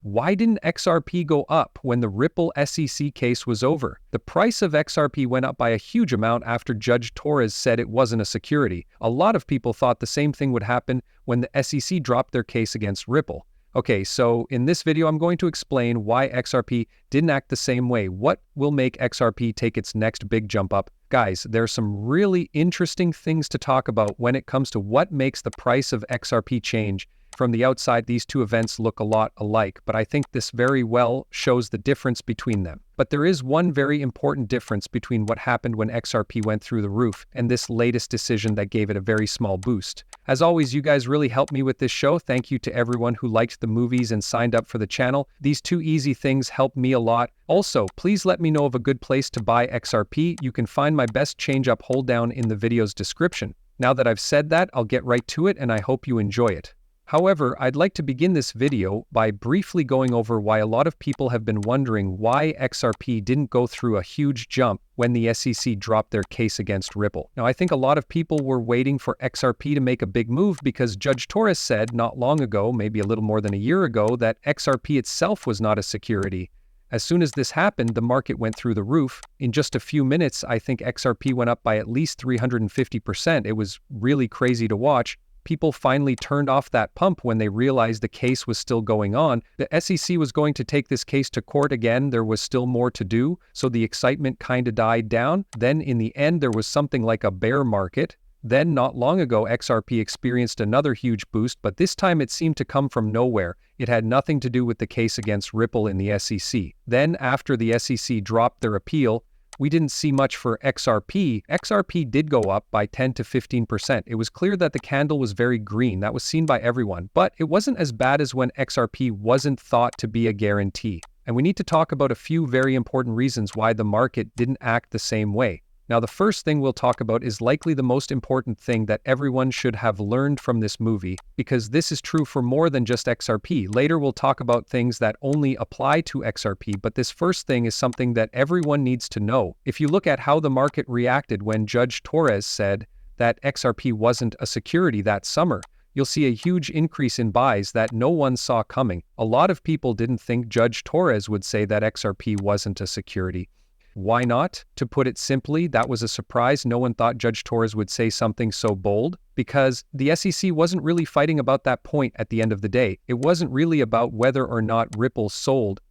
Why didn't XRP go up when the Ripple SEC case was over? The price of XRP went up by a huge amount after Judge Torres said it wasn't a security. A lot of people thought the same thing would happen when the SEC dropped their case against Ripple. Okay, so in this video, I'm going to explain why XRP didn't act the same way. What will make XRP take its next big jump up? Guys, there's some really interesting things to talk about when it comes to what makes the price of XRP change. From the outside, these two events look a lot alike, but I think this very well shows the difference between them. But there is one very important difference between what happened when XRP went through the roof and this latest decision that gave it a very small boost. As always, you guys really helped me with this show. Thank you to everyone who liked the movies and signed up for the channel. These two easy things help me a lot. Also, please let me know of a good place to buy XRP. You can find my best change up hold down in the video's description. Now that I've said that, I'll get right to it and I hope you enjoy it. However, I'd like to begin this video by briefly going over why a lot of people have been wondering why XRP didn't go through a huge jump when the SEC dropped their case against Ripple. Now, I think a lot of people were waiting for XRP to make a big move because Judge Torres said not long ago, maybe a little more than a year ago, that XRP itself was not a security. As soon as this happened, the market went through the roof. In just a few minutes, I think XRP went up by at least 350%. It was really crazy to watch. People finally turned off that pump when they realized the case was still going on. The SEC was going to take this case to court again. There was still more to do, so the excitement kind of died down. Then in the end, there was something like a bear market. Then not long ago, XRP experienced another huge boost, but this time it seemed to come from nowhere. It had nothing to do with the case against Ripple in the SEC. Then after the SEC dropped their appeal, we didn't see much for XRP. XRP did go up by 10 to 15%. It was clear that the candle was very green. That was seen by everyone. But it wasn't as bad as when XRP wasn't thought to be a guarantee. And we need to talk about a few very important reasons why the market didn't act the same way. Now, the first thing we'll talk about is likely the most important thing that everyone should have learned from this movie, because this is true for more than just XRP. Later, we'll talk about things that only apply to XRP, but this first thing is something that everyone needs to know. If you look at how the market reacted when Judge Torres said that XRP wasn't a security that summer, you'll see a huge increase in buys that no one saw coming. A lot of people didn't think Judge Torres would say that XRP wasn't a security. Why not? To put it simply, that was a surprise. No one thought Judge Torres would say something so bold because the SEC wasn't really fighting about that point at the end of the day. It wasn't really about whether or not Ripple sold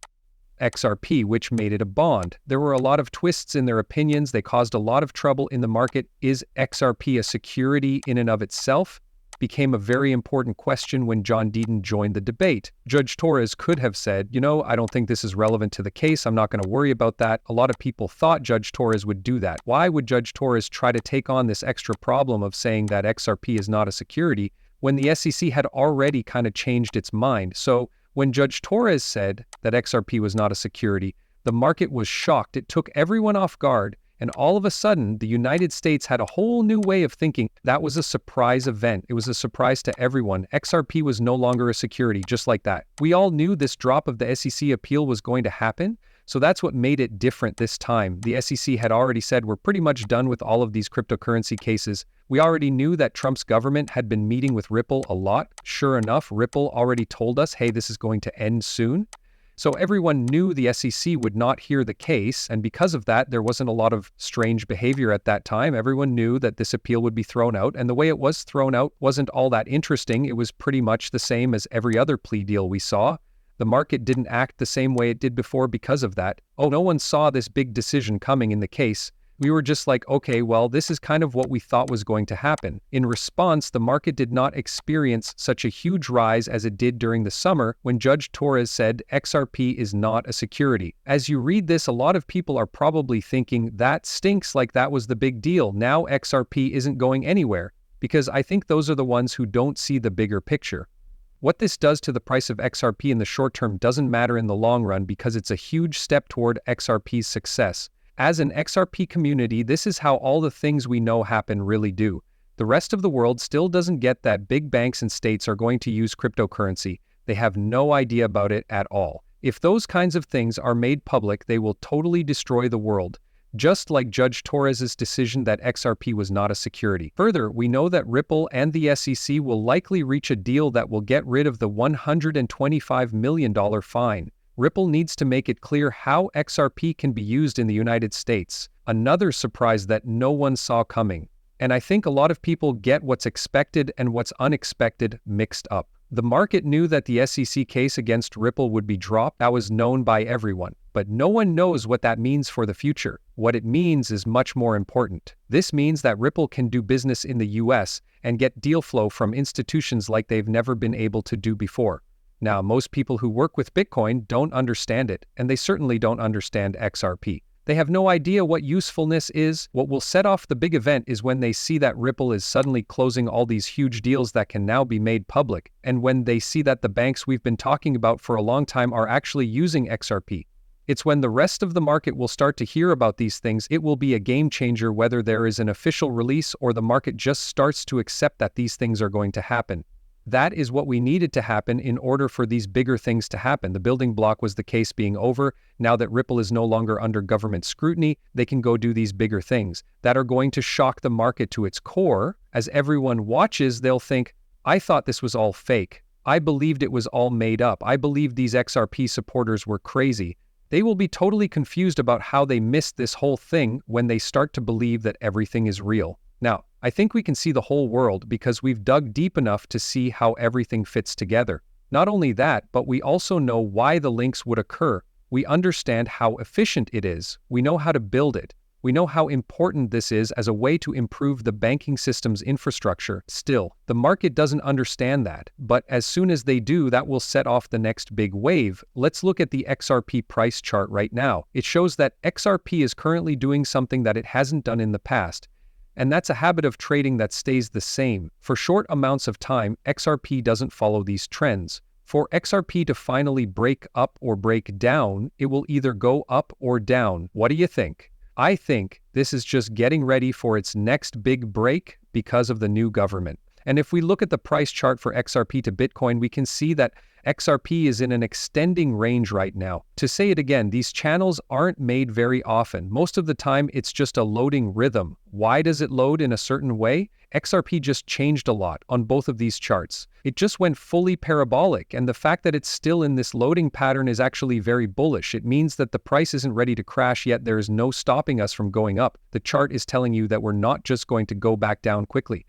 XRP, which made it a bond. There were a lot of twists in their opinions. They caused a lot of trouble in the market. Is XRP a security in and of itself? Became a very important question when John Deaton joined the debate. Judge Torres could have said, I don't think this is relevant to the case. I'm not going to worry about that. A lot of people thought Judge Torres would do that. Why would Judge Torres try to take on this extra problem of saying that XRP is not a security when the SEC had already kind of changed its mind? So when Judge Torres said that XRP was not a security, the market was shocked. It took everyone off guard. And all of a sudden, the United States had a whole new way of thinking. That was a surprise event. It was a surprise to everyone. XRP was no longer a security, just like that. We all knew this drop of the SEC appeal was going to happen, so that's what made it different this time. The SEC had already said, we're pretty much done with all of these cryptocurrency cases. We already knew that Trump's government had been meeting with Ripple a lot. Sure enough, Ripple already told us, hey, this is going to end soon. So everyone knew the SEC would not hear the case, and because of that, there wasn't a lot of strange behavior at that time. Everyone knew that this appeal would be thrown out, and the way it was thrown out wasn't all that interesting. It was pretty much the same as every other plea deal we saw. The market didn't act the same way it did before because of that. Oh, no one saw this big decision coming in the case. We were just like, okay, well, this is kind of what we thought was going to happen. In response, the market did not experience such a huge rise as it did during the summer when Judge Torres said XRP is not a security. As you read this, a lot of people are probably thinking that stinks, like that was the big deal. Now XRP isn't going anywhere, because I think those are the ones who don't see the bigger picture. What this does to the price of XRP in the short term doesn't matter in the long run because it's a huge step toward XRP's success. As an XRP community, this is how all the things we know happen really do. The rest of the world still doesn't get that big banks and states are going to use cryptocurrency. They have no idea about it at all. If those kinds of things are made public, they will totally destroy the world. just like Judge Torres's decision that XRP was not a security. Further, we know that Ripple and the SEC will likely reach a deal that will get rid of the $125 million fine. Ripple needs to make it clear how XRP can be used in the United States. Another surprise that no one saw coming. And I think a lot of people get what's expected and what's unexpected mixed up. The market knew that the SEC case against Ripple would be dropped. That was known by everyone. But no one knows what that means for the future. What it means is much more important. This means that Ripple can do business in the US and get deal flow from institutions like they've never been able to do before. Now, most people who work with Bitcoin don't understand it, and they certainly don't understand XRP. They have no idea what usefulness is. What will set off the big event is when they see that Ripple is suddenly closing all these huge deals that can now be made public, and when they see that the banks we've been talking about for a long time are actually using XRP. It's when the rest of the market will start to hear about these things. It will be a game changer whether there is an official release or the market just starts to accept that these things are going to happen. That is what we needed to happen in order for these bigger things to happen. The building block was the case being over. Now that Ripple is no longer under government scrutiny, they can go do these bigger things that are going to shock the market to its core. As everyone watches, they'll think, I thought this was all fake. I believed it was all made up. I believed these XRP supporters were crazy. They will be totally confused about how they missed this whole thing when they start to believe that everything is real. Now, I think we can see the whole world because we've dug deep enough to see how everything fits together. Not only that, but we also know why the links would occur. We understand how efficient it is. We know how to build it. We know how important this is as a way to improve the banking system's infrastructure. Still, the market doesn't understand that. But as soon as they do, that will set off the next big wave. Let's look at the XRP price chart right now. It shows that XRP is currently doing something that it hasn't done in the past. And that's a habit of trading that stays the same. For short amounts of time, XRP doesn't follow these trends. For XRP to finally break up or break down, it will either go up or down. What do you think? I think this is just getting ready for its next big break because of the new government. And if we look at the price chart for XRP to Bitcoin, we can see that XRP is in an extending range right now. To say it again, these channels aren't made very often. Most of the time, it's just a loading rhythm. Why does it load in a certain way? XRP just changed a lot on both of these charts. It just went fully parabolic, and the fact that it's still in this loading pattern is actually very bullish. It means that the price isn't ready to crash yet. There is no stopping us from going up. The chart is telling you that we're not just going to go back down quickly.